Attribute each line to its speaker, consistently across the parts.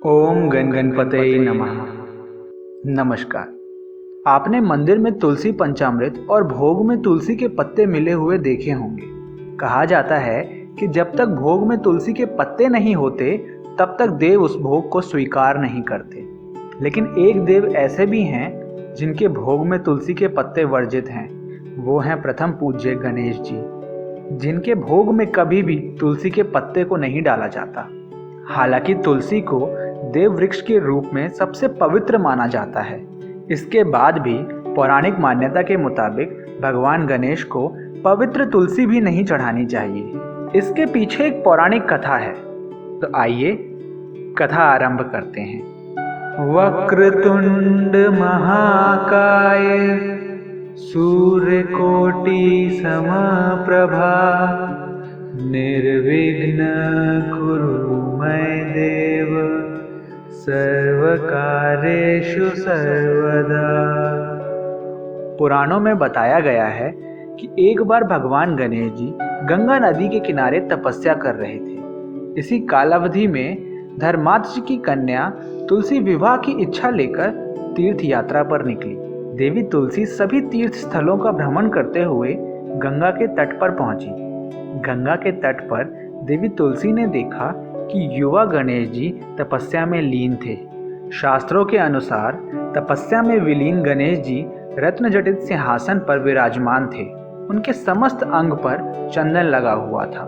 Speaker 1: ओम गण गणपतये नमः। नमस्कार। आपने मंदिर में तुलसी पंचामृत और भोग में तुलसी के पत्ते मिले हुए देखे होंगे। कहा जाता है कि जब तक भोग में तुलसी के पत्ते नहीं होते तब तक देव उस भोग को स्वीकार नहीं करते। लेकिन एक देव ऐसे भी हैं जिनके भोग में तुलसी के पत्ते वर्जित हैं। वो हैं प्रथम पूज्य गणेश जी, जिनके भोग में कभी भी तुलसी के पत्ते को नहीं डाला जाता। हालांकि तुलसी को देव वृक्ष के रूप में सबसे पवित्र माना जाता है। इसके बाद भी पौराणिक मान्यता के मुताबिक भगवान गणेश को पवित्र तुलसी भी नहीं चढ़ानी चाहिए। इसके पीछे एक पौराणिक कथा है, तो आइए कथा आरंभ करते हैं। वक्रतुंड महाकाय सूर्यकोटि समप्रभा निर्विघ्न कुरु मय देव सर्वकार्येषु सर्वदा। पुराणों में बताया गया है कि एक बार भगवान गणेश जी गंगा नदी के किनारे तपस्या कर रहे थे। इसी कालावधि में धर्मात्म जी की कन्या तुलसी विवाह की इच्छा लेकर तीर्थ यात्रा पर निकली। देवी तुलसी सभी तीर्थ स्थलों का भ्रमण करते हुए गंगा के तट पर पहुंची। गंगा के तट पर देवी तुलसी ने देखा कि युवा गणेश जी तपस्या में लीन थे। शास्त्रों के अनुसार तपस्या में विलीन गणेश जी रत्नजटित सिंहासन पर विराजमान थे। उनके समस्त अंग पर चंदन लगा हुआ था।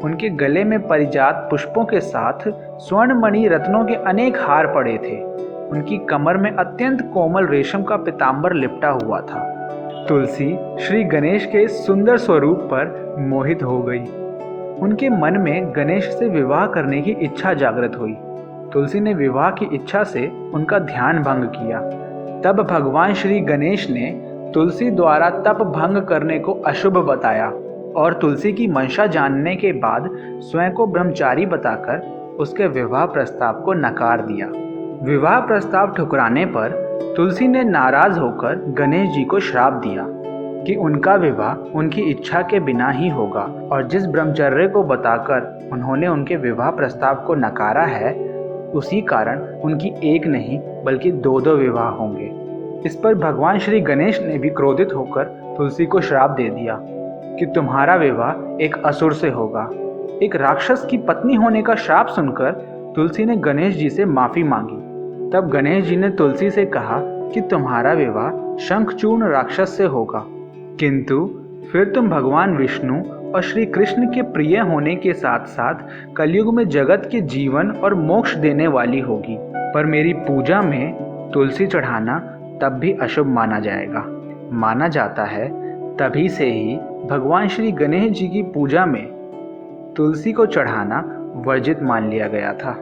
Speaker 1: उनके गले में परिजात पुष्पों के साथ स्वर्णमणि रत्नों के अनेक हार पड़े थे। उनकी कमर में अत्यंत कोमल रेशम का पीताम्बर लिपटा हुआ था। तुलसी श्री गणेश के सुंदर स्वरूप पर मोहित हो गई। उनके मन में गणेश से विवाह करने की इच्छा जागृत हुई। तुलसी ने विवाह की इच्छा से उनका ध्यान भंग किया। तब भगवान श्री गणेश ने तुलसी द्वारा तप भंग करने को अशुभ बताया और तुलसी की मंशा जानने के बाद स्वयं को ब्रह्मचारी बताकर उसके विवाह प्रस्ताव को नकार दिया। विवाह प्रस्ताव ठुकराने पर तुलसी ने नाराज होकर गणेश जी को श्राप दिया कि उनका विवाह उनकी इच्छा के बिना ही होगा, और जिस ब्रह्मचर्य को बताकर उन्होंने उनके विवाह प्रस्ताव को नकारा है उसी कारण उनकी एक नहीं बल्कि दो विवाह होंगे। इस पर भगवान श्री गणेश ने भी क्रोधित होकर तुलसी को श्राप दे दिया कि तुम्हारा विवाह एक असुर से होगा। एक राक्षस की पत्नी होने का श्राप सुनकर तुलसी ने गणेश जी से माफी मांगी। तब गणेश जी ने तुलसी से कहा कि तुम्हारा विवाह शंखचूर्ण राक्षस से होगा, किंतु फिर तुम भगवान विष्णु और श्री कृष्ण के प्रिय होने के साथ साथ कलयुग में जगत के जीवन और मोक्ष देने वाली होगी। पर मेरी पूजा में तुलसी चढ़ाना तब भी अशुभ माना जाएगा। माना जाता है तभी से ही भगवान श्री गणेश जी की पूजा में तुलसी को चढ़ाना वर्जित मान लिया गया था।